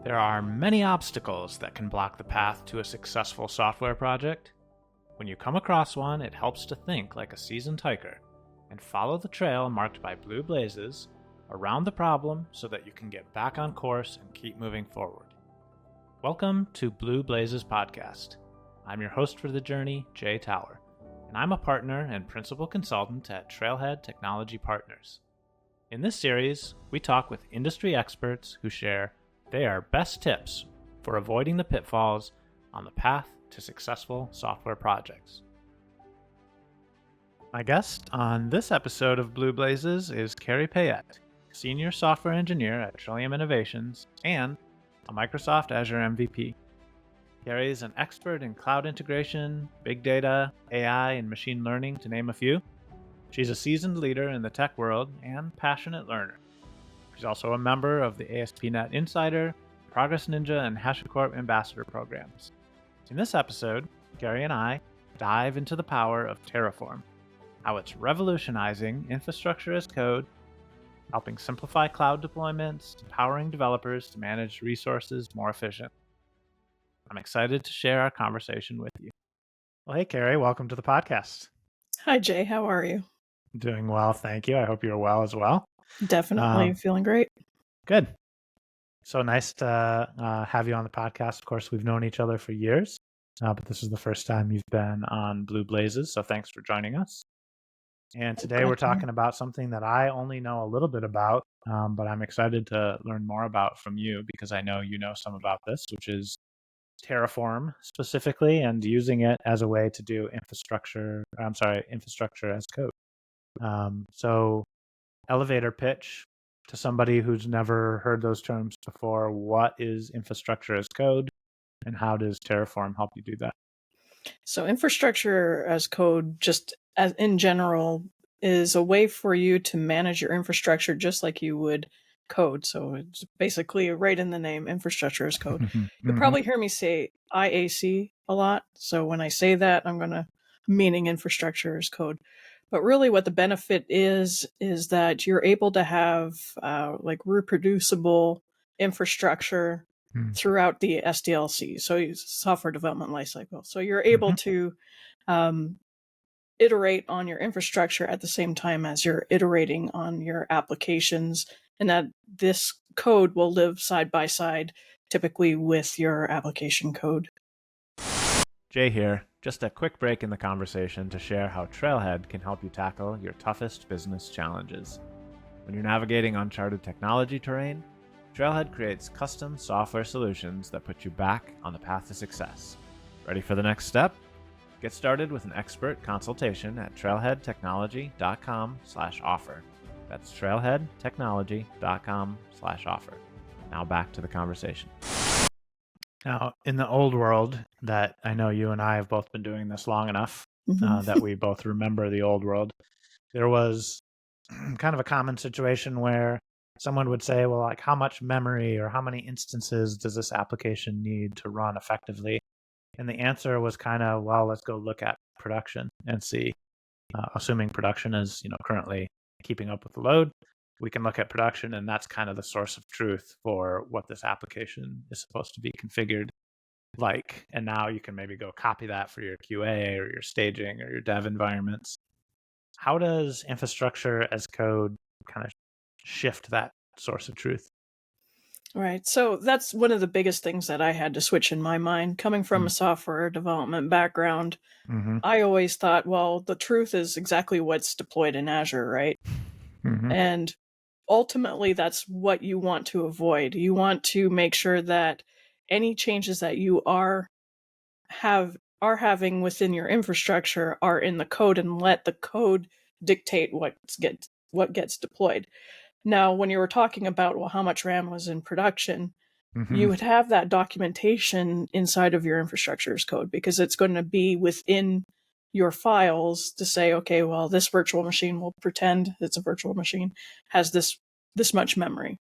There are many obstacles that can block the path to a successful software project. When you come across one, it helps to think like a seasoned hiker and follow the trail marked by blue blazes around the problem so that you can get back on course and keep moving forward. Welcome to Blue Blazes Podcast. I'm your host for the journey, Jay Tower, and I'm a partner and principal consultant at Trailhead Technology Partners. In this series, we talk with industry experts who share their best tips for avoiding the pitfalls on the path to successful software projects. My guest on this episode of Blue Blazes is Carey Payette, Senior Software Engineer at Trillium Innovations and a Microsoft Azure MVP. Carey is an expert in cloud integration, big data, AI, and machine learning, to name a few. She's a seasoned leader in the tech world and passionate learner. She's also a member of the ASP.NET Insider, Progress Ninja, and HashiCorp Ambassador programs. In this episode, Carey and I dive into the power of Terraform, how it's revolutionizing infrastructure as code, helping simplify cloud deployments, empowering developers to manage resources more efficiently. I'm excited to share our conversation with you. Well, hey, Carey, welcome to the podcast. Hi, Jay. How are you? Doing well, thank you. I hope you're well as well. Definitely feeling great. Good. So nice to have you on the podcast. Of course, we've known each other for years, but this is the first time you've been on Blue Blazes, so thanks for joining us. And today we're talking about something that I only know a little bit about, but I'm excited to learn more about from you because I know you know some about this, which is Terraform specifically and using it as a way to do infrastructure as code. So elevator pitch to somebody who's never heard those terms before. What is infrastructure as code and how does Terraform help you do that? So infrastructure as code, just as in general, is a way for you to manage your infrastructure just like you would code. So it's basically right in the name, infrastructure as code. You'll probably hear me say IAC a lot. So when I say that, meaning infrastructure as code. But really what the benefit is that you're able to have reproducible infrastructure throughout the SDLC, so software development lifecycle. So you're able to iterate on your infrastructure at the same time as you're iterating on your applications, and that this code will live side by side, typically with your application code. Jay here. Just a quick break in the conversation to share how Trailhead can help you tackle your toughest business challenges. When you're navigating uncharted technology terrain, Trailhead creates custom software solutions that put you back on the path to success. Ready for the next step? Get started with an expert consultation at trailheadtechnology.com/offer. That's trailheadtechnology.com/offer. Now back to the conversation. Now, in the old world, that I know you and I have both been doing this long enough that we both remember the old world, there was kind of a common situation where someone would say, well, like, how much memory or how many instances does this application need to run effectively? And the answer was kind of, well, let's go look at production and see, assuming production is, currently keeping up with the load, we can look at production, and that's kind of the source of truth for what this application is supposed to be configured like. And now you can maybe go copy that for your QA or your staging or your dev environments. How does infrastructure as code kind of shift that source of truth? Right. So that's one of the biggest things that I had to switch in my mind. Coming from a software development background, I always thought, well, the truth is exactly what's deployed in Azure, right? And ultimately, that's what you want to avoid. You want to make sure that any changes that you are having within your infrastructure are in the code, and let the code dictate what gets deployed. Now, when you were talking about, well, how much RAM was in production, you would have that documentation inside of your infrastructure as code, because it's going to be within your files to say, okay, well, this virtual machine, will pretend it's a virtual machine, has this much memory.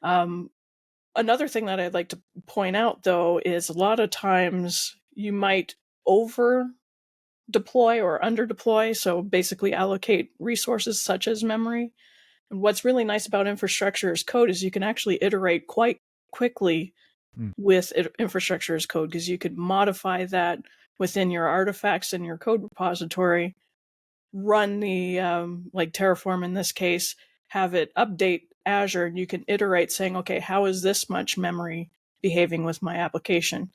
Another thing that I'd like to point out, though, is a lot of times you might over deploy or under deploy, so basically allocate resources such as memory. And what's really nice about infrastructure as code is you can actually iterate quite quickly with infrastructure as code, because you could modify that within your artifacts in your code repository, run the like Terraform in this case, have it update Azure, and you can iterate saying, okay, how is this much memory behaving with my application?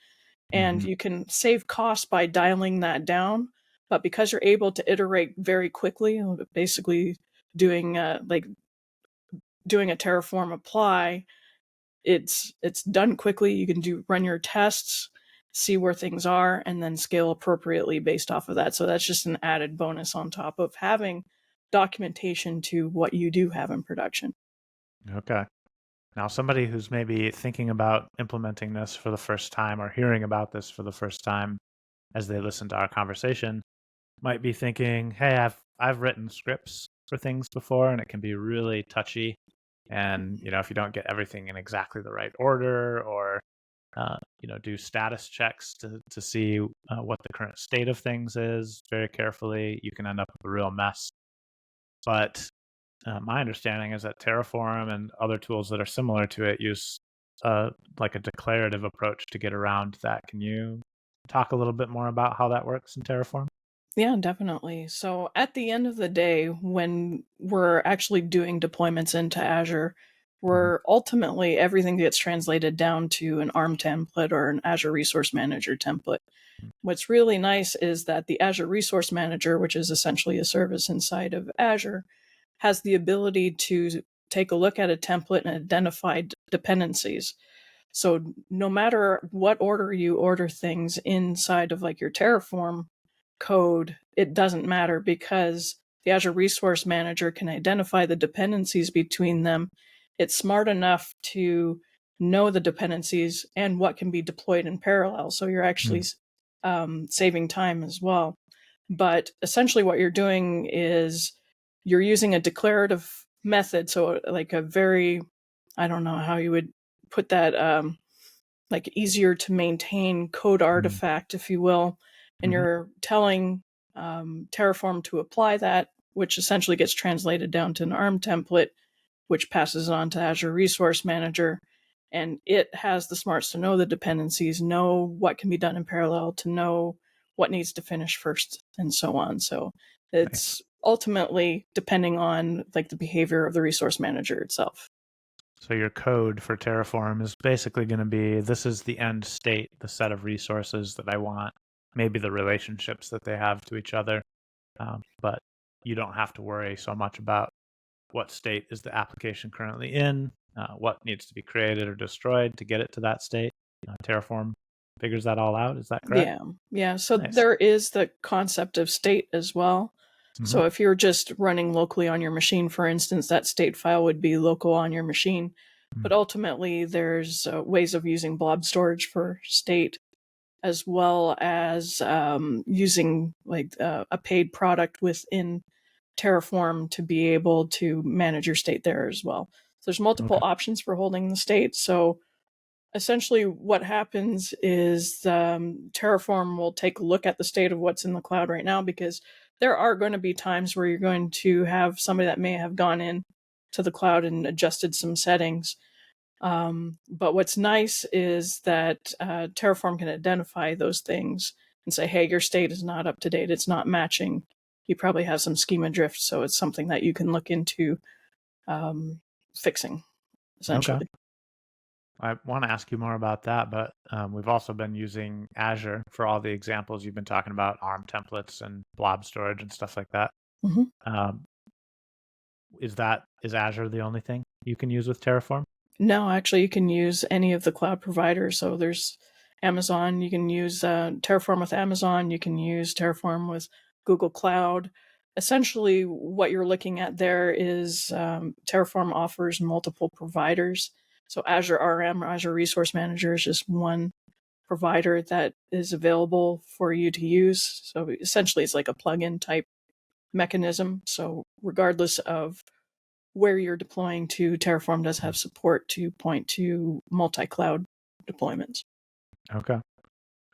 And you can save costs by dialing that down. But because you're able to iterate very quickly, basically doing doing a Terraform apply, it's done quickly. You can run your tests, see where things are, and then scale appropriately based off of that. So that's just an added bonus on top of having documentation to what you do have in production. Okay. Now, somebody who's maybe thinking about implementing this for the first time or hearing about this for the first time as they listen to our conversation might be thinking, "Hey, I've written scripts for things before, and it can be really touchy. And if you don't get everything in exactly the right order, or do status checks to see what the current state of things is very carefully, you can end up with a real mess." But my understanding is that Terraform and other tools that are similar to it use like a declarative approach to get around that. Can you talk a little bit more about how that works in Terraform? Yeah, definitely. So at the end of the day, when we're actually doing deployments into Azure, where ultimately everything gets translated down to an ARM template or an Azure Resource Manager template. What's really nice is that the Azure Resource Manager, which is essentially a service inside of Azure, has the ability to take a look at a template and identify dependencies. So no matter what order you order things inside of like your Terraform code, it doesn't matter, because the Azure Resource Manager can identify the dependencies between them. It's smart enough to know the dependencies and what can be deployed in parallel. So you're actually saving time as well. But essentially what you're doing is you're using a declarative method. So like a very, I don't know how you would put that, like easier to maintain code artifact, if you will. And you're telling Terraform to apply that, which essentially gets translated down to an ARM template, which passes on to Azure Resource Manager. And it has the smarts to know the dependencies, know what can be done in parallel, to know what needs to finish first, and so on. So it's ultimately depending on like the behavior of the resource manager itself. So your code for Terraform is basically going to be, this is the end state, the set of resources that I want, maybe the relationships that they have to each other. But you don't have to worry so much about what state is the application currently in, what needs to be created or destroyed to get it to that state. Terraform figures that all out. Is that correct? Yeah. So Nice. there is the concept of state as well. So if you're just running locally on your machine, for instance, that state file would be local on your machine. But ultimately, there's ways of using blob storage for state, as well as using like a paid product within Terraform to be able to manage your state there as well. So there's multiple options for holding the state. So essentially what happens is Terraform will take a look at the state of what's in the cloud right now, because there are going to be times where you're going to have somebody that may have gone in to the cloud and adjusted some settings. But what's nice is that Terraform can identify those things and say, hey, your state is not up to date. It's not matching. You probably have some schema drift. So it's something that you can look into fixing, essentially. Okay. I want to ask you more about that, but we've also been using Azure for all the examples you've been talking about, ARM templates and blob storage and stuff like that. Is Azure the only thing you can use with Terraform? No, actually, you can use any of the cloud providers. So there's Amazon. You can use Terraform with Amazon. You can use Terraform with Google Cloud. Essentially, what you're looking at there is Terraform offers multiple providers. So Azure RM, or Azure Resource Manager, is just one provider that is available for you to use. So essentially, it's like a plugin type mechanism. So regardless of where you're deploying to, Terraform does have support to point to multi-cloud deployments. Okay.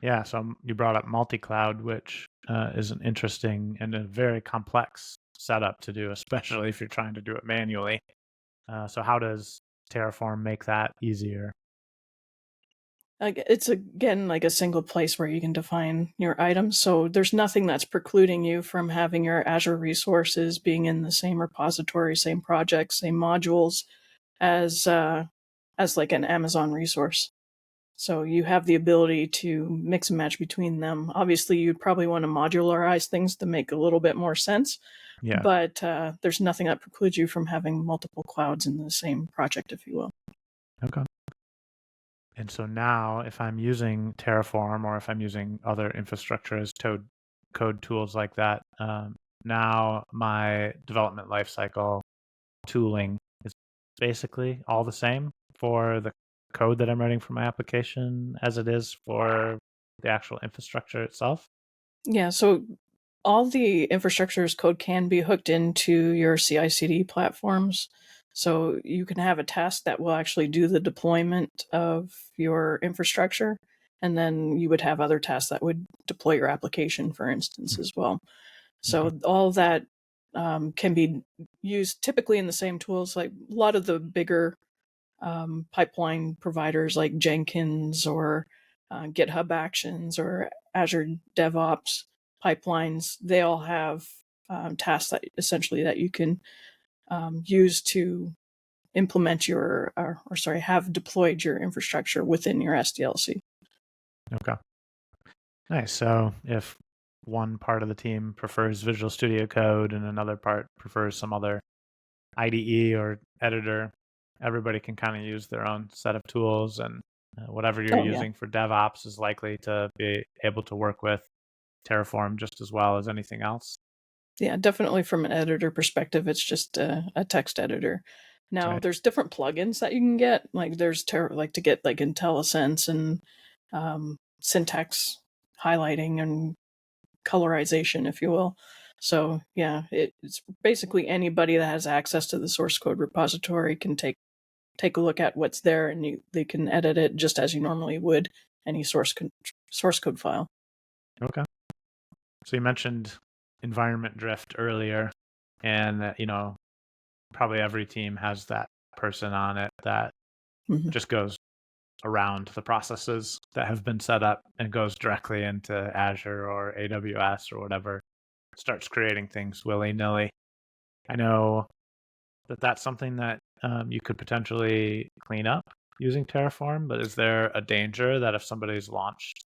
Yeah, so you brought up multi-cloud, which is an interesting and a very complex setup to do, especially if you're trying to do it manually. So how does Terraform make that easier? It's again like a single place where you can define your items. So there's nothing that's precluding you from having your Azure resources being in the same repository, same projects, same modules as like an Amazon resource. So you have the ability to mix and match between them. Obviously, you'd probably want to modularize things to make a little bit more sense. Yeah. But there's nothing that precludes you from having multiple clouds in the same project, if you will. Okay. And so now, if I'm using Terraform or if I'm using other infrastructure as code tools like that, now my development lifecycle tooling is basically all the same for the code that I'm writing for my application as it is for the actual infrastructure itself. Yeah, so all the infrastructure as code can be hooked into your CI/CD platforms. So you can have a task that will actually do the deployment of your infrastructure, and then you would have other tasks that would deploy your application, for instance, as well. So Okay. all of that can be used typically in the same tools. Like a lot of the bigger pipeline providers like Jenkins or GitHub Actions or Azure DevOps pipelines, they all have tasks that essentially that you can use to implement your, or sorry, have deployed your infrastructure within your SDLC. Okay. Nice. So if one part of the team prefers Visual Studio Code and another part prefers some other IDE or editor, everybody can kind of use their own set of tools, and whatever you're Oh yeah, using for DevOps is likely to be able to work with Terraform just as well as anything else. yeah, definitely from an editor perspective, it's just a text editor. Now Right. there's different plugins that you can get. Like there's like to get like IntelliSense and syntax highlighting and colorization, if you will. So yeah, it's basically anybody that has access to the source code repository can take a look at what's there, and they can edit it just as you normally would any source code file. Okay. So you mentioned environment drift earlier, and that, probably every team has that person on it that Mm-hmm. just goes around the processes that have been set up and goes directly into Azure or AWS or whatever, starts creating things willy-nilly. I know that that's something that you could potentially clean up using Terraform, but is there a danger that if somebody's launched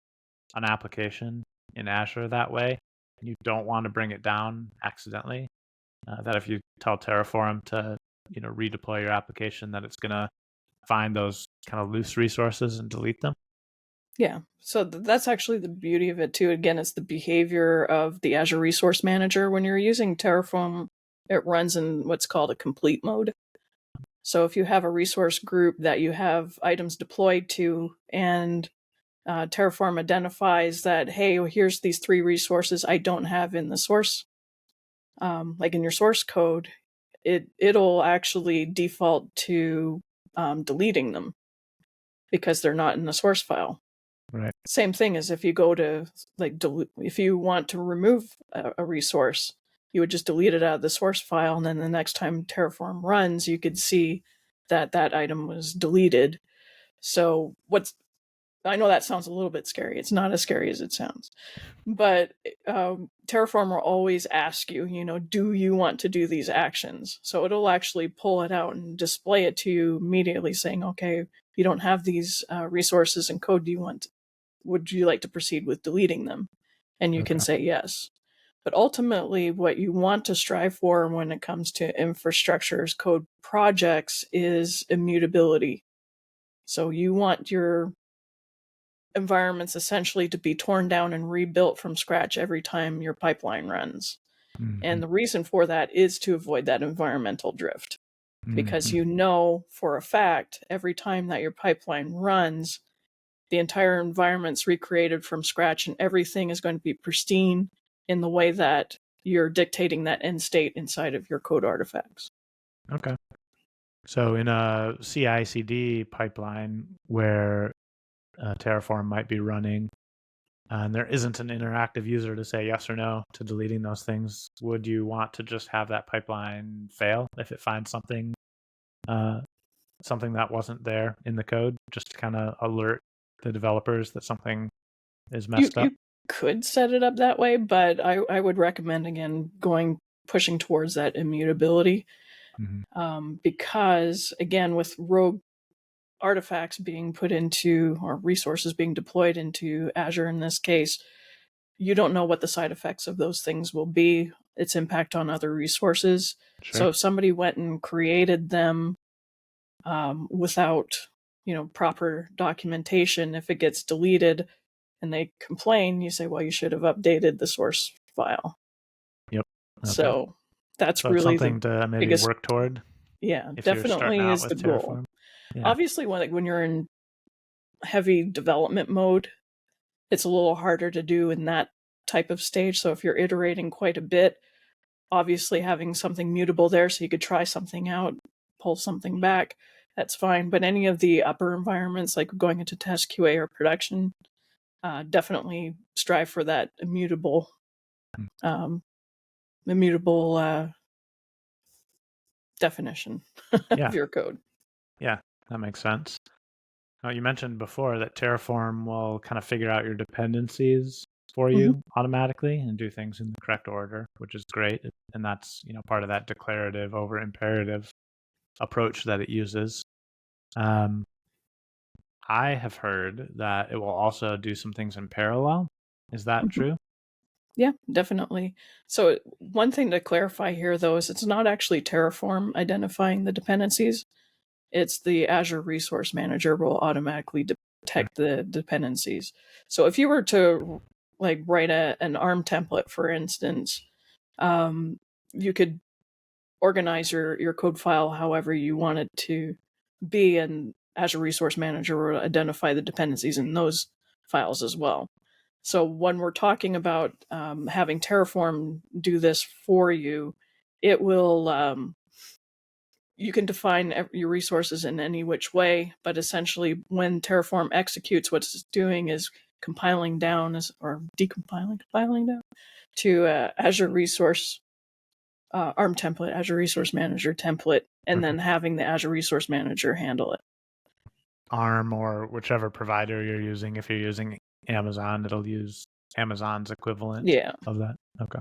an application in Azure that way, and you don't want to bring it down accidentally, that if you tell Terraform to redeploy your application, that it's going to find those kind of loose resources and delete them? Yeah, so that's actually the beauty of it too. Again, it's the behavior of the Azure Resource Manager. When you're using Terraform, it runs in what's called a complete mode. So if you have a resource group that you have items deployed to, and Terraform identifies that, hey, well, here's these 3 resources I don't have in the source, like in your source code, it'll actually default to deleting them because they're not in the source file. Right. Same thing as if you go to if you want to remove a resource, you would just delete it out of the source file, and then the next time Terraform runs, you could see that that item was deleted. So I know that sounds a little bit scary. It's not as scary as it sounds. But Terraform will always ask you, do you want to do these actions? So it'll actually pull it out and display it to you immediately, saying, okay, you don't have these resources and code. Would you like to proceed with deleting them? And you can Okay. say yes. But ultimately, what you want to strive for when it comes to infrastructure as code projects is immutability. So you want your environments essentially to be torn down and rebuilt from scratch every time your pipeline runs. Mm-hmm. And the reason for that is to avoid that environmental drift. Because Mm-hmm. for a fact, every time that your pipeline runs, the entire environment's recreated from scratch and everything is going to be pristine in the way that you're dictating that end state inside of your code artifacts. Okay. So in a CI/CD pipeline where Terraform might be running, and there isn't an interactive user to say yes or no to deleting those things, would you want to just have that pipeline fail if it finds something that wasn't there in the code, just to kind of alert the developers that something is You messed up? could set it up that way, but I would recommend, again, pushing towards that immutability, because, again, with rogue artifacts being put into, or resources being deployed into Azure in this case, you don't know what the side effects of those things will be, its impact on other resources. Sure. So if somebody went and created them without, proper documentation, if it gets deleted and they complain, you say, well, you should have updated the source file. Yep. Okay. So that's So it's really something the to maybe biggest, work toward. yeah, If you're starting definitely out is the with goal. Terraform. Yeah. Obviously, when you're in heavy development mode, it's a little harder to do in that type of stage. So if you're iterating quite a bit, obviously having something mutable there so you could try something out, pull something back, that's fine. But any of the upper environments, like going into test QA or production, definitely strive for that immutable definition of your code. Yeah, that makes sense. Now, you mentioned before that Terraform will kind of figure out your dependencies for you automatically and do things in the correct order, which is great. And that's, part of that declarative over imperative approach that it uses. I have heard that it will also do some things in parallel. Is that true? Yeah, definitely. So one thing to clarify here, though, is it's not actually Terraform identifying the dependencies. It's the Azure Resource Manager will automatically detect the dependencies. So if you were to write an ARM template, for instance, you could organize your code file however you want it to be, and Azure Resource Manager will identify the dependencies in those files as well. So when we're talking about having Terraform do this for you, it will, you can define your resources in any which way, but essentially when Terraform executes, what it's doing is compiling down or compiling down to Azure Resource ARM template, Azure Resource Manager template, and then having the Azure Resource Manager handle it. ARM or whichever provider you're using. If you're using Amazon, it'll use Amazon's equivalent of that. Okay.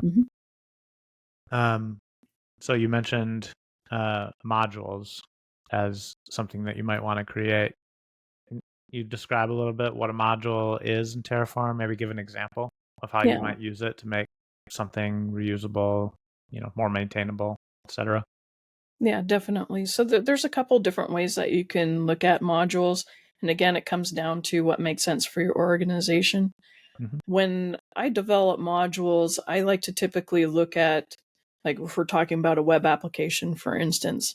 So you mentioned modules as something that you might want to create. Can you describe a little bit what a module is in Terraform? Maybe give an example of how you might use it to make something reusable, more maintainable, etc. Yeah, definitely. So there's a couple different ways that you can look at modules. And again, it comes down to what makes sense for your organization. When I develop modules, I like to typically look at, if we're talking about a web application, for instance,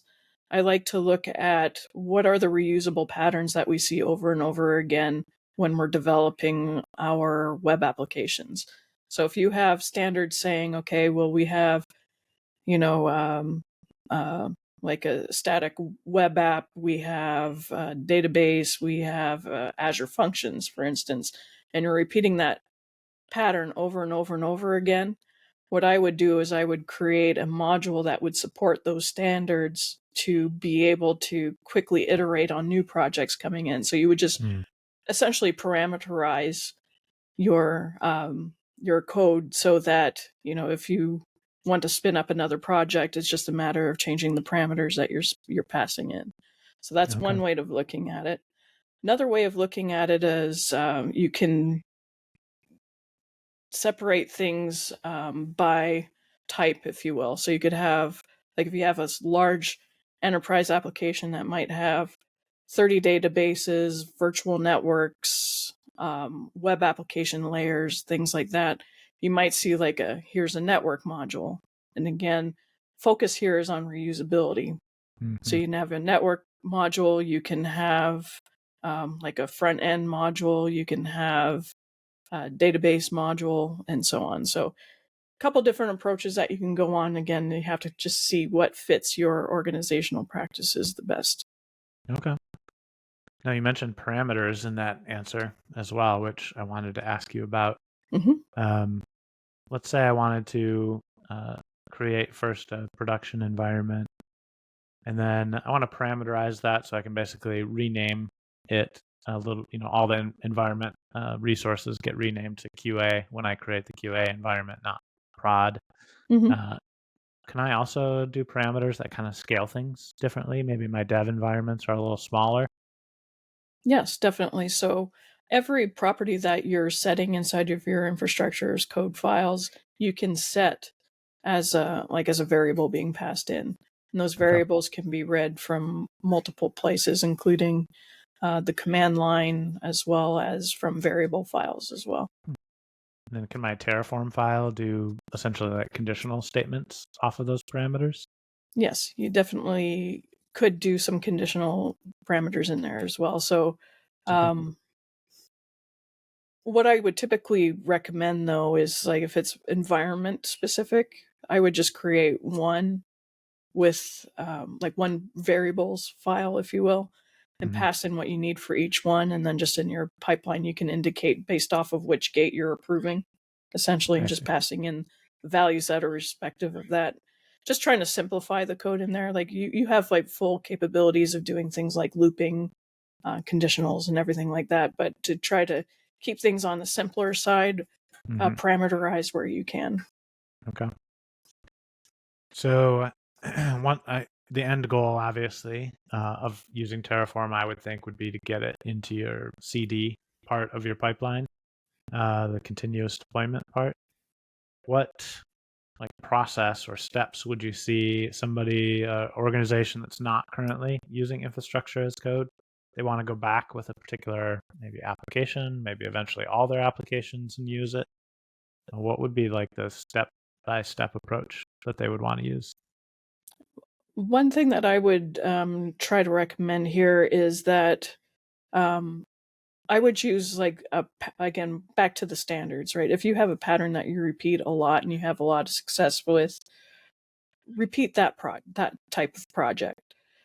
I like to look at what are the reusable patterns that we see over and over again when we're developing our web applications. So if you have standards saying, okay, well, we have, like a static web app, we have a database, we have Azure Functions, for instance, and you're repeating that pattern over and over and over again, what I would do is I would create a module that would support those standards to be able to quickly iterate on new projects coming in. So you would just essentially parameterize your code so that, if you want to spin up another project, it's just a matter of changing the parameters that you're passing in. So that's one way of looking at it. Another way of looking at it is you can separate things by type, if you will. So you could have, if you have a large enterprise application that might have 30 databases, virtual networks, web application layers, things like that, you might see here's a network module. And again, focus here is on reusability. So you can have a network module, you can have a front end module, you can have database module, and so on. So a couple different approaches that you can go on. Again, you have to just see what fits your organizational practices the best. Okay. Now, you mentioned parameters in that answer as well, which I wanted to ask you about. Let's say I wanted to create first a production environment, and then I want to parameterize that so I can basically rename it a little, all the environment resources get renamed to QA when I create the QA environment, not prod. Mm-hmm. Can I also do parameters that kind of scale things differently? Maybe my dev environments are a little smaller. Yes, definitely. So every property that you're setting inside of your infrastructure's code files, you can set as a variable being passed in. And those Okay. variables can be read from multiple places, including the command line, as well as from variable files as well. And then can my Terraform file do essentially like conditional statements off of those parameters? Yes, you definitely could do some conditional parameters in there as well. So Okay. what I would typically recommend though is like if it's environment specific, I would just create one with like one variables file, if you will, and Mm-hmm. pass in what you need for each one. And then just in your pipeline, you can indicate based off of which gate you're approving, essentially, I and just see. passing in values that are respective of that. Just trying to simplify the code in there. Like you have like full capabilities of doing things like looping, conditionals, and everything like that. But to try to keep things on the simpler side, Mm-hmm. parameterize where you can. Okay. So, the end goal, obviously, of using Terraform, I would think, would be to get it into your CD part of your pipeline, the continuous deployment part. What like process or steps would you see somebody, organization that's not currently using infrastructure as code? They want to go back with a particular maybe application, maybe eventually all their applications and use it. What would be like the step by step approach that they would want to use? One thing that I would try to recommend here is that um, I would use again, back to the standards, right? If you have a pattern that you repeat a lot and you have a lot of success with, repeat that type of project.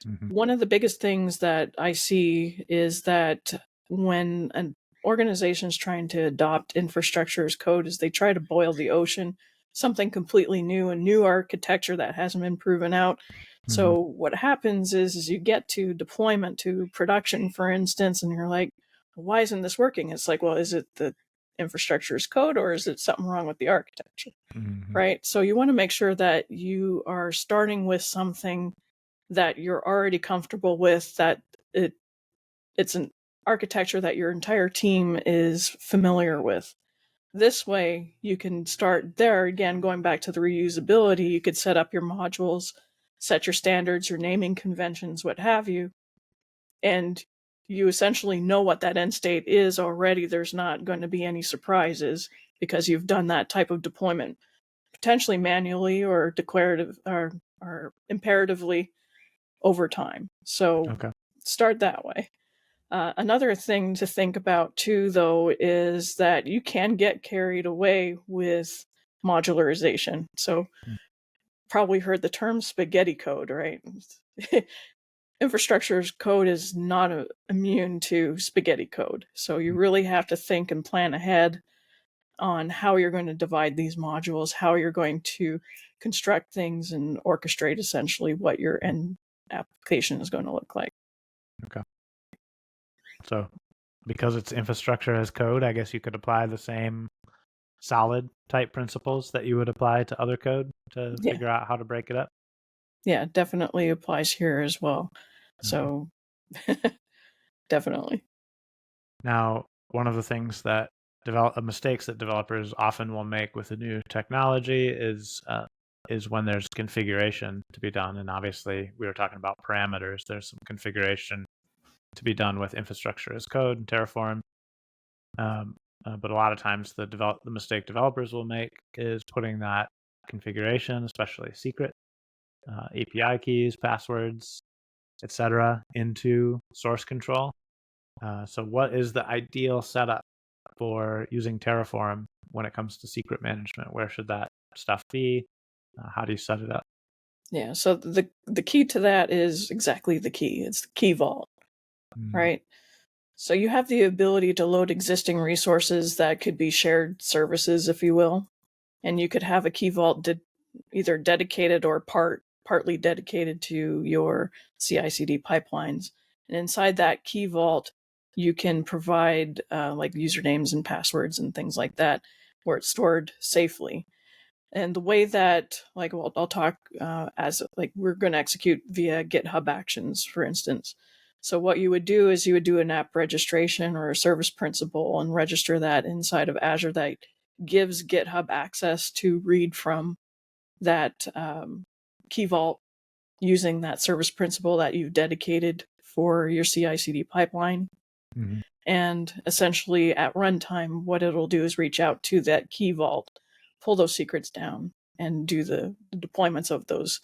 Mm-hmm. One of the biggest things that I see is that when an organization is trying to adopt infrastructure as code, is they try to boil the ocean, something completely new, a new architecture that hasn't been proven out. Mm-hmm. So what happens is you get to deployment to production, for instance, and you're like, why isn't this working? It's like, well, is it the infrastructure as code or is it something wrong with the architecture? Mm-hmm. Right? So you want to make sure that you are starting with something that you're already comfortable with, that it's an architecture that your entire team is familiar with. This way, you can start there. Again, going back to the reusability, you could set up your modules, set your standards, your naming conventions, what have you, and you essentially know what that end state is already. There's not going to be any surprises because you've done that type of deployment, potentially manually or declarative or imperatively over time. So Okay. start that way. Another thing to think about too, though, is that you can get carried away with modularization. So probably heard the term spaghetti code, right? Infrastructure's code is not immune to spaghetti code. So you really have to think and plan ahead on how you're going to divide these modules, how you're going to construct things and orchestrate essentially what your end application is going to look like. Okay. So because it's infrastructure as code, I guess you could apply the same solid type principles that you would apply to other code to Yeah. figure out how to break it up. Yeah, definitely applies here as well. Okay. So definitely. Now, one of the things that mistakes that developers often will make with a new technology is when there's configuration to be done. And obviously, we were talking about parameters. There's some configuration to be done with infrastructure as code and Terraform. But a lot of times, the mistake developers will make is putting that configuration, especially secret API keys, passwords, etc., into source control. So, what is the ideal setup for using Terraform when it comes to secret management? Where should that stuff be? How do you set it up? Yeah. So the key to that is exactly the key. It's the key vault, Mm-hmm. right? So you have the ability to load existing resources that could be shared services, if you will, and you could have a key vault either dedicated or partly dedicated to your CI/CD pipelines. And inside that key vault, you can provide like usernames and passwords and things like that where it's stored safely. And the way that, like, well, I'll talk as like we're going to execute via GitHub Actions, for instance. So what you would do is you would do an app registration or a service principal and register that inside of Azure that gives GitHub access to read from that key vault using that service principal that you've dedicated for your CI/CD pipeline. Mm-hmm. And essentially at runtime, what it'll do is reach out to that key vault, pull those secrets down, and do the deployments of those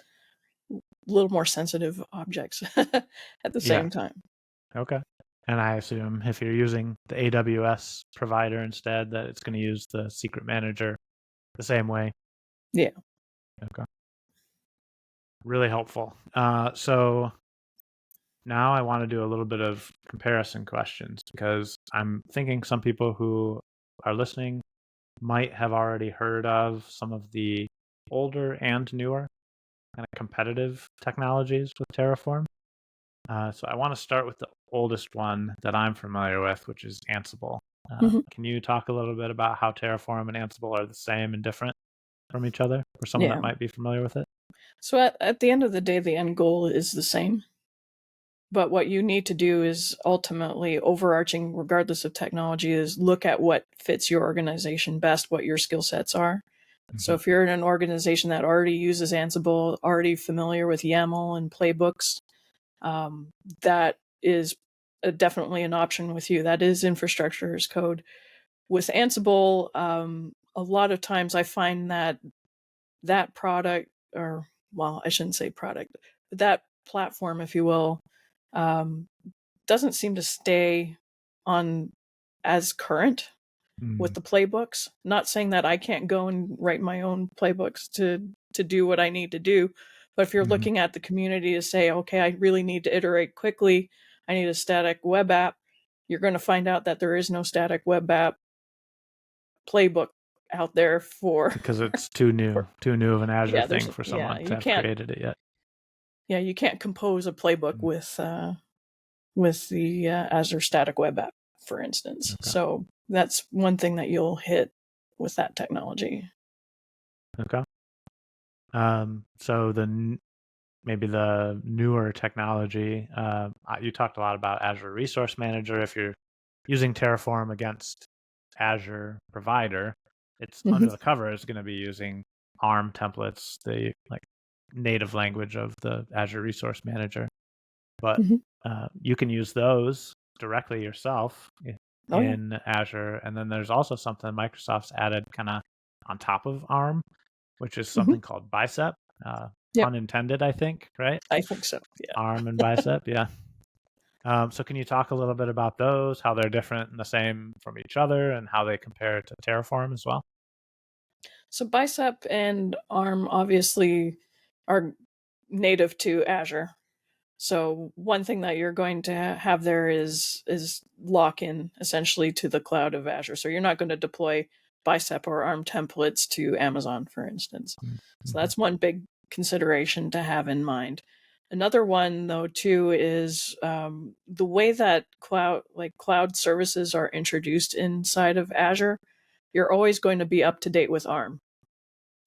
little more sensitive objects at the same time. Okay. And I assume if you're using the AWS provider instead, that it's going to use the secret manager the same way. Yeah. Okay. Really helpful. So now I want to do a little bit of comparison questions because I'm thinking some people who are listening might have already heard of some of the older and newer kind of competitive technologies with Terraform. So I want to start with the oldest one that I'm familiar with, which is Ansible. Can you talk a little bit about how Terraform and Ansible are the same and different from each other for someone that might be familiar with it? So at the end of the day, the end goal is the same. But what you need to do is ultimately overarching, regardless of technology, is look at what fits your organization best, what your skill sets are. Mm-hmm. So if you're in an organization that already uses Ansible, already familiar with YAML and playbooks, that is definitely an option with you. That is infrastructure as code. With Ansible, a lot of times I find that product, or, well, I shouldn't say product, but that platform, if you will, doesn't seem to stay on as current with the playbooks. Not saying that I can't go and write my own playbooks to do what I need to do, but if you're looking at the community to say, okay, I really need to iterate quickly, I need a static web app, you're going to find out that there is no static web app playbook out there for because it's too new of an Azure thing for someone to have created it yet. Yeah, you can't compose a playbook with the Azure Static Web App, for instance. Okay. So that's one thing that you'll hit with that technology. Okay. So maybe the newer technology, you talked a lot about Azure Resource Manager. If you're using Terraform against Azure provider, it's under the cover is going to be using ARM templates, the native language of the Azure Resource Manager. But you can use those directly yourself in Azure. And then there's also something Microsoft's added kind of on top of ARM, which is something called Bicep. Pun intended, I think, right? I think so, yeah. ARM and Bicep, yeah. So can you talk a little bit about those, how they're different and the same from each other, and how they compare to Terraform as well? So Bicep and ARM obviously are native to Azure. So one thing that you're going to have there is lock-in essentially to the cloud of Azure. So you're not going to deploy Bicep or ARM templates to Amazon, for instance. So that's one big consideration to have in mind. Another one, though, too, is the way that cloud services are introduced inside of Azure. You're always going to be up to date with ARM.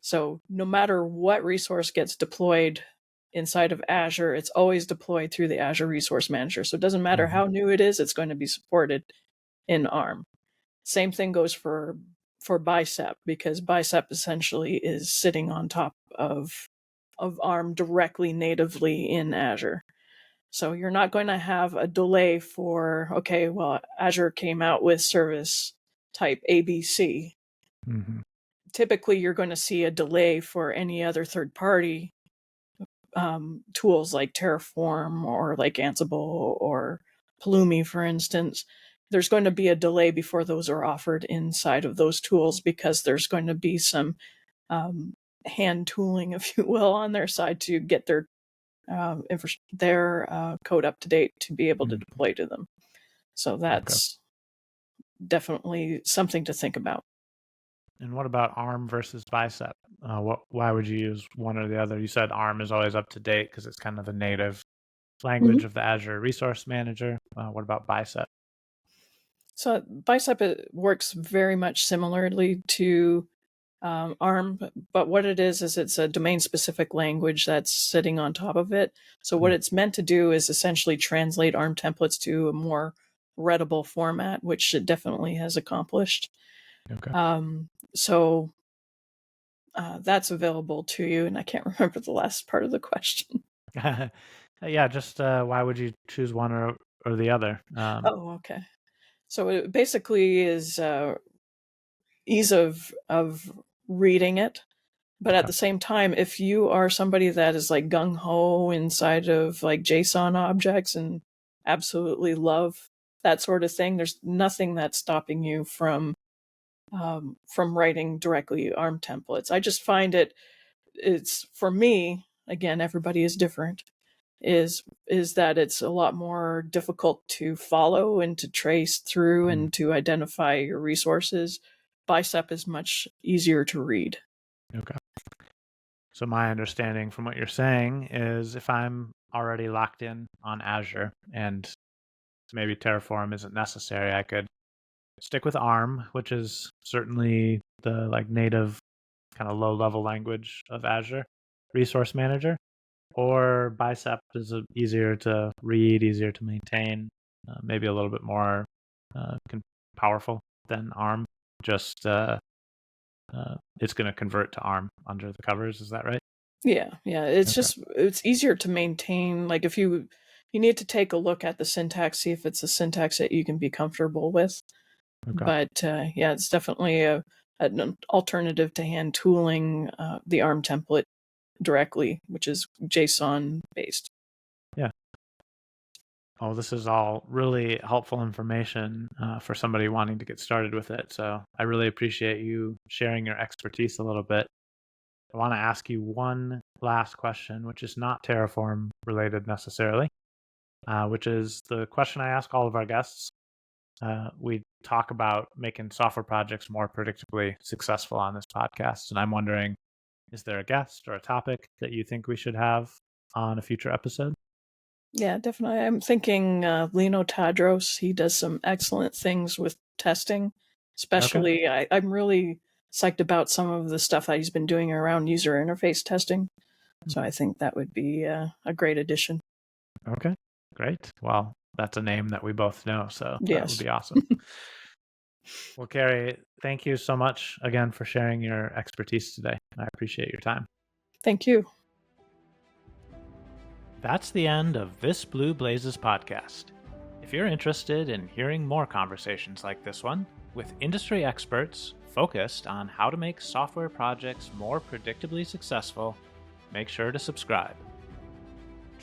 So no matter what resource gets deployed inside of Azure, it's always deployed through the Azure Resource Manager. So it doesn't matter how new it is, it's going to be supported in ARM. Same thing goes for Bicep, because Bicep essentially is sitting on top of ARM directly natively in Azure. So you're not going to have a delay for, okay, well, Azure came out with service type ABC. Typically, you're going to see a delay for any other third-party tools like Terraform or like Ansible or Pulumi, for instance. There's going to be a delay before those are offered inside of those tools because there's going to be some hand tooling, if you will, on their side to get their code up to date to be able to deploy to them. So that's definitely something to think about. And what about ARM versus Bicep? Why would you use one or the other? You said ARM is always up to date because it's kind of the native language of the Azure Resource Manager. What about Bicep? So Bicep works very much similarly to ARM, but what it is it's a domain-specific language that's sitting on top of it. So what it's meant to do is essentially translate ARM templates to a more readable format, which it definitely has accomplished. Okay. So that's available to you, and I can't remember the last part of the question. Yeah, just why would you choose one or the other? Oh, okay. So it basically is ease of reading it, but at the same time, if you are somebody that is like gung ho inside of like JSON objects and absolutely love that sort of thing, there's nothing that's stopping you from writing directly ARM templates. I just find it's for me, again, everybody is different, is that it's a lot more difficult to follow and to trace through and to identify your resources. Bicep is much easier to read. Okay. So my understanding from what you're saying is if I'm already locked in on Azure and maybe Terraform isn't necessary, I could stick with ARM, which is certainly the like native kind of low level language of Azure Resource Manager, or Bicep is easier to read, easier to maintain, maybe a little bit more powerful than ARM. Just it's going to convert to ARM under the covers. Is that right? Yeah. It's Okay. just it's easier to maintain. Like if you need to take a look at the syntax, see if it's a syntax that you can be comfortable with. Okay. But yeah, it's definitely an alternative to hand tooling the ARM template directly, which is JSON based. Yeah. Oh, this is all really helpful information for somebody wanting to get started with it. So I really appreciate you sharing your expertise a little bit. I want to ask you one last question, which is not Terraform related necessarily, which is the question I ask all of our guests. We talk about making software projects more predictably successful on this podcast. And I'm wondering, is there a guest or a topic that you think we should have on a future episode? Yeah, definitely. I'm thinking Lino Tadros. He does some excellent things with testing. Especially, I'm really psyched about some of the stuff that he's been doing around user interface testing. So I think that would be a great addition. Okay, great. Well, that's a name that we both know, so that would Yes. be awesome. Well, Carey, thank you so much again for sharing your expertise today. I appreciate your time. Thank you. That's the end of This Blue Blazes podcast. If you're interested in hearing more conversations like this one with industry experts focused on how to make software projects more predictably successful, make sure to subscribe.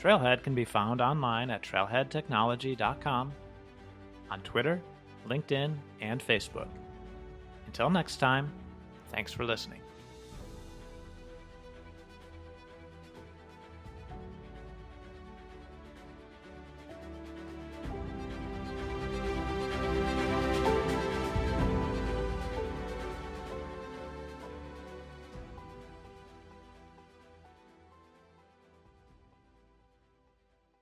Trailhead can be found online at trailheadtechnology.com, on Twitter, LinkedIn, and Facebook. Until next time, thanks for listening.